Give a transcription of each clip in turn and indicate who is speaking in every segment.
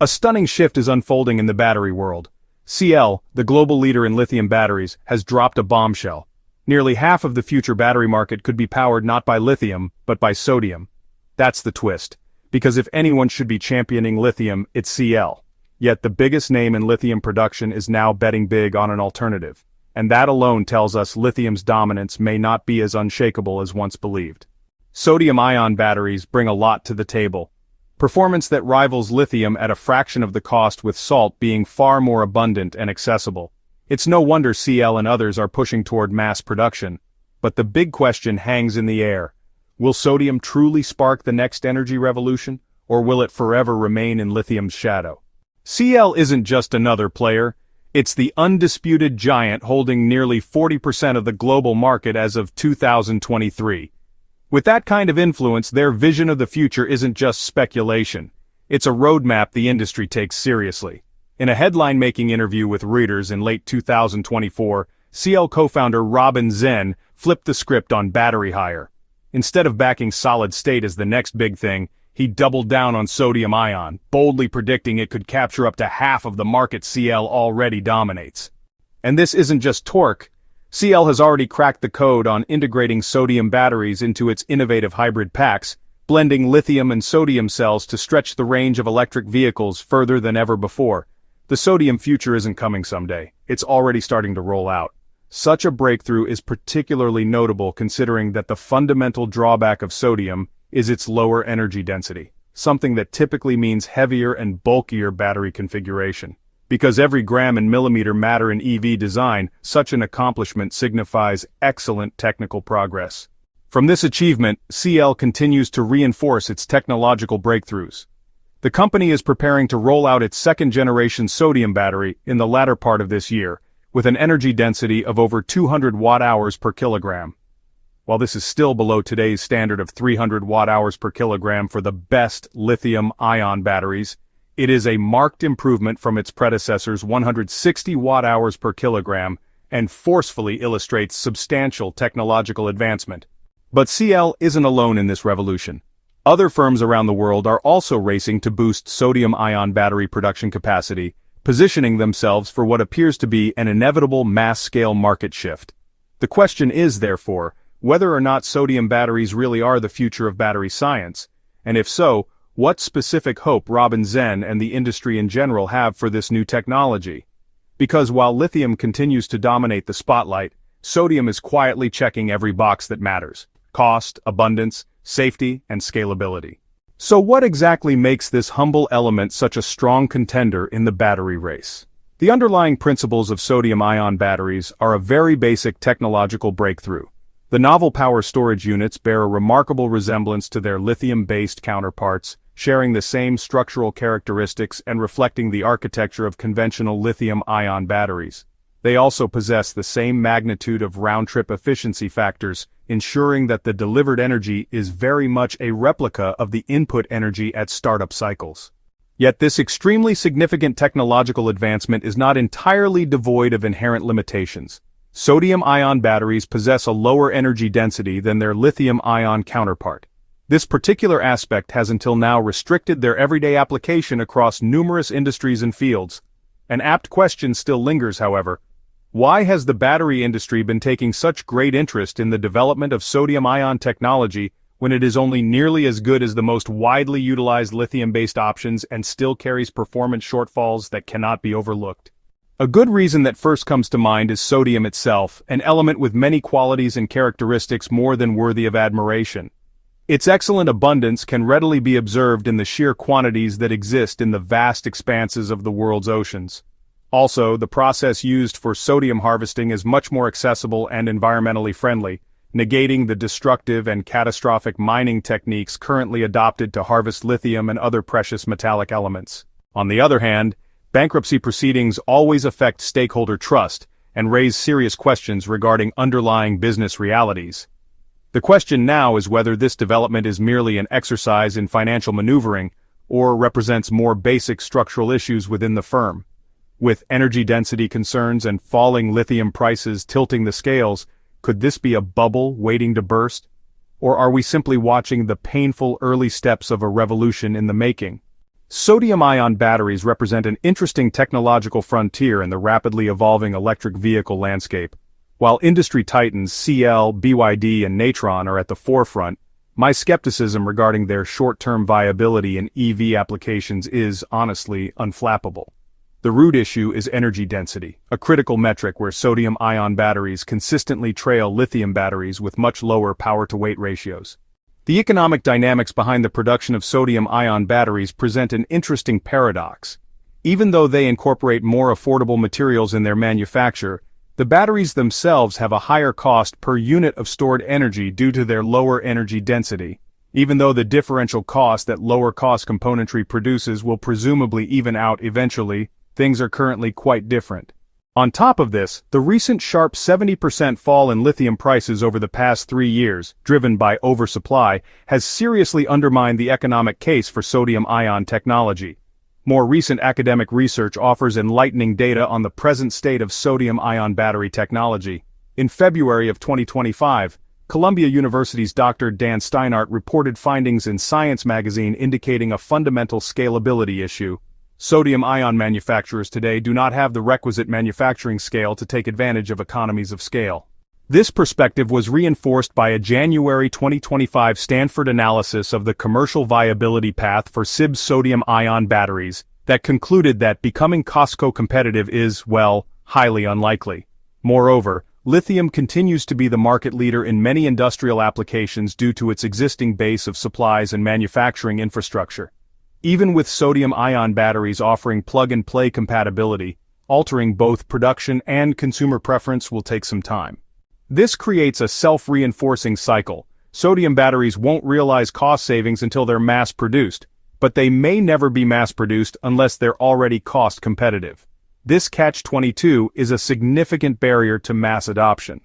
Speaker 1: A stunning shift is unfolding in the battery world. CL, the global leader in lithium batteries, has dropped a bombshell. Nearly half of the future battery market could be powered not by lithium, but by sodium. That's the twist. Because if anyone should be championing lithium, it's CL. Yet the biggest name in lithium production is now betting big on an alternative. And that alone tells us lithium's dominance may not be as unshakable as once believed. Sodium-ion batteries bring a lot to the table. Performance that rivals lithium at a fraction of the cost, with salt being far more abundant and accessible. It's no wonder CL and others are pushing toward mass production. But the big question hangs in the air. Will sodium truly spark the next energy revolution, or will it forever remain in lithium's shadow? CL isn't just another player. It's the undisputed giant holding nearly 40% of the global market as of 2023. With that kind of influence, their vision of the future isn't just speculation. It's a roadmap the industry takes seriously. In a headline-making interview with Reuters in late 2024, CL co-founder Robin Zen flipped the script on battery hire. Instead of backing solid state as the next big thing, he doubled down on sodium-ion, boldly predicting it could capture up to half of the market CL already dominates. And this isn't just torque. CL has already cracked the code on integrating sodium batteries into its innovative hybrid packs, blending lithium and sodium cells to stretch the range of electric vehicles further than ever before. The sodium future isn't coming someday, it's already starting to roll out. Such a breakthrough is particularly notable considering that the fundamental drawback of sodium is its lower energy density, something that typically means heavier and bulkier battery configuration. Because every gram and millimeter matter in EV design, such an accomplishment signifies excellent technical progress. From this achievement, CL continues to reinforce its technological breakthroughs. The company is preparing to roll out its second-generation sodium battery in the latter part of this year, with an energy density of over 200 watt-hours per kilogram. While this is still below today's standard of 300 watt-hours per kilogram for the best lithium-ion batteries, it is a marked improvement from its predecessor's 160 watt-hours per kilogram and forcefully illustrates substantial technological advancement. But CL isn't alone in this revolution. Other firms around the world are also racing to boost sodium-ion battery production capacity, positioning themselves for what appears to be an inevitable mass-scale market shift. The question is, therefore, whether or not sodium batteries really are the future of battery science, and if so, what specific hope Robin Zen and the industry in general have for this new technology. Because while lithium continues to dominate the spotlight, sodium is quietly checking every box that matters: cost, abundance, safety, and scalability. So what exactly makes this humble element such a strong contender in the battery race? The underlying principles of sodium-ion batteries are a very basic technological breakthrough. The novel power storage units bear a remarkable resemblance to their lithium-based counterparts, sharing the same structural characteristics and reflecting the architecture of conventional lithium-ion batteries. They also possess the same magnitude of round-trip efficiency factors, ensuring that the delivered energy is very much a replica of the input energy at startup cycles. Yet this extremely significant technological advancement is not entirely devoid of inherent limitations. Sodium-ion batteries possess a lower energy density than their lithium-ion counterpart. This particular aspect has until now restricted their everyday application across numerous industries and fields. An apt question still lingers, however. Why has the battery industry been taking such great interest in the development of sodium-ion technology when it is only nearly as good as the most widely utilized lithium-based options and still carries performance shortfalls that cannot be overlooked? A good reason that first comes to mind is sodium itself, an element with many qualities and characteristics more than worthy of admiration. Its excellent abundance can readily be observed in the sheer quantities that exist in the vast expanses of the world's oceans. Also, the process used for sodium harvesting is much more accessible and environmentally friendly, negating the destructive and catastrophic mining techniques currently adopted to harvest lithium and other precious metallic elements. On the other hand, bankruptcy proceedings always affect stakeholder trust and raise serious questions regarding underlying business realities. The question now is whether this development is merely an exercise in financial maneuvering or represents more basic structural issues within the firm. With energy density concerns and falling lithium prices tilting the scales, could this be a bubble waiting to burst? Or are we simply watching the painful early steps of a revolution in the making? Sodium-ion batteries represent an interesting technological frontier in the rapidly evolving electric vehicle landscape. While industry titans CL, BYD, and Natron are at the forefront, my skepticism regarding their short-term viability in EV applications is, honestly, unflappable. The root issue is energy density, a critical metric where sodium-ion batteries consistently trail lithium batteries with much lower power-to-weight ratios. The economic dynamics behind the production of sodium-ion batteries present an interesting paradox. Even though they incorporate more affordable materials in their manufacture, the batteries themselves have a higher cost per unit of stored energy due to their lower energy density. Even though the differential cost that lower-cost componentry produces will presumably even out eventually, things are currently quite different. On top of this, the recent sharp 70% fall in lithium prices over the past 3 years, driven by oversupply, has seriously undermined the economic case for sodium-ion technology. More recent academic research offers enlightening data on the present state of sodium-ion battery technology. In February of 2025, Columbia University's Dr. Dan Steinart reported findings in Science magazine indicating a fundamental scalability issue. Sodium-ion manufacturers today do not have the requisite manufacturing scale to take advantage of economies of scale. This perspective was reinforced by a January 2025 Stanford analysis of the commercial viability path for SiB sodium-ion batteries that concluded that becoming cost-competitive is, well, highly unlikely. Moreover, lithium continues to be the market leader in many industrial applications due to its existing base of supplies and manufacturing infrastructure. Even with sodium-ion batteries offering plug-and-play compatibility, altering both production and consumer preference will take some time. This creates a self-reinforcing cycle. Sodium batteries won't realize cost savings until they're mass-produced, but they may never be mass-produced unless they're already cost-competitive. This catch-22 is a significant barrier to mass adoption.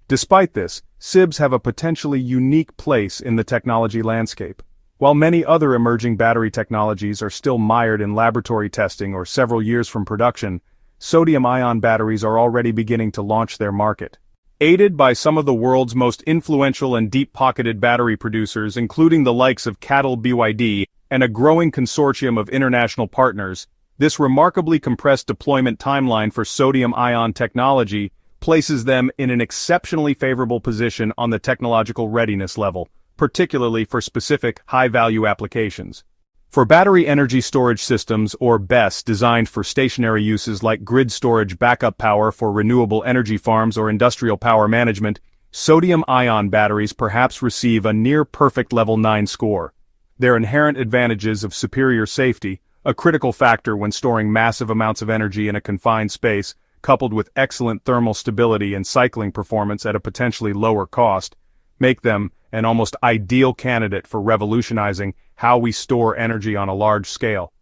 Speaker 1: Despite this, SiBs have a potentially unique place in the technology landscape. While many other emerging battery technologies are still mired in laboratory testing or several years from production, sodium-ion batteries are already beginning to launch their market. Aided by some of the world's most influential and deep-pocketed battery producers, including the likes of CATL, BYD, and a growing consortium of international partners, this remarkably compressed deployment timeline for sodium-ion technology places them in an exceptionally favorable position on the technological readiness level, particularly for specific high-value applications. For battery energy storage systems, or BESS, designed for stationary uses like grid storage backup power for renewable energy farms or industrial power management, sodium-ion batteries perhaps receive a near-perfect level 9 score. Their inherent advantages of superior safety, a critical factor when storing massive amounts of energy in a confined space, coupled with excellent thermal stability and cycling performance at a potentially lower cost, make them an almost ideal candidate for revolutionizing how we store energy on a large scale.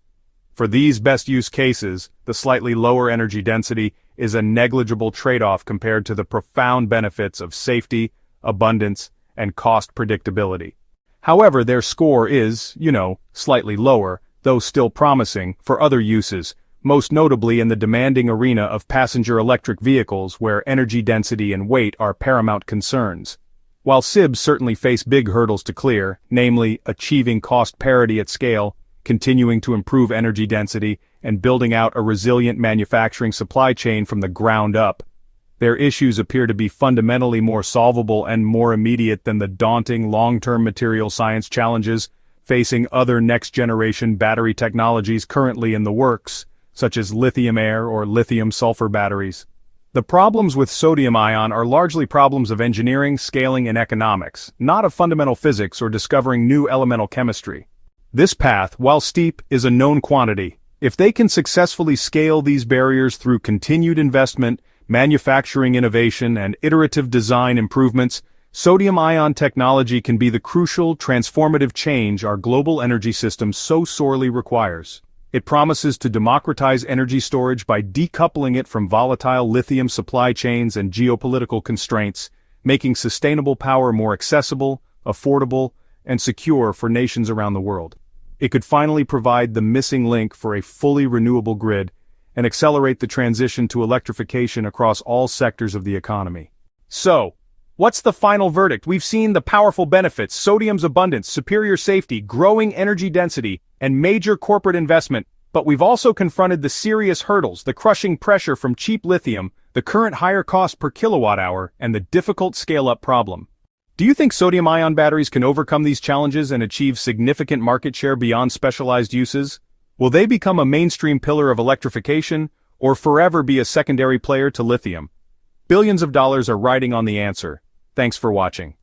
Speaker 1: For these best use cases, the slightly lower energy density is a negligible trade-off compared to the profound benefits of safety, abundance, and cost predictability. However, their score is, slightly lower, though still promising, for other uses, most notably in the demanding arena of passenger electric vehicles where energy density and weight are paramount concerns. While SiBs certainly face big hurdles to clear, namely achieving cost parity at scale, continuing to improve energy density, and building out a resilient manufacturing supply chain from the ground up, their issues appear to be fundamentally more solvable and more immediate than the daunting long-term material science challenges facing other next-generation battery technologies currently in the works, such as lithium-air or lithium-sulfur batteries. The problems with sodium-ion are largely problems of engineering, scaling, and economics, not of fundamental physics or discovering new elemental chemistry. This path, while steep, is a known quantity. If they can successfully scale these barriers through continued investment, manufacturing innovation, and iterative design improvements, sodium-ion technology can be the crucial, transformative change our global energy system so sorely requires. It promises to democratize energy storage by decoupling it from volatile lithium supply chains and geopolitical constraints, making sustainable power more accessible, affordable, and secure for nations around the world. It could finally provide the missing link for a fully renewable grid and accelerate the transition to electrification across all sectors of the economy. So, What's the final verdict? We've seen the powerful benefits: sodium's abundance, superior safety, growing energy density, and major corporate investment, but we've also confronted the serious hurdles: the crushing pressure from cheap lithium, the current higher cost per kilowatt hour, and the difficult scale-up problem. Do you think sodium-ion batteries can overcome these challenges and achieve significant market share beyond specialized uses? Will they become a mainstream pillar of electrification, or forever be a secondary player to lithium? Billions of dollars are riding on the answer. Thanks for watching.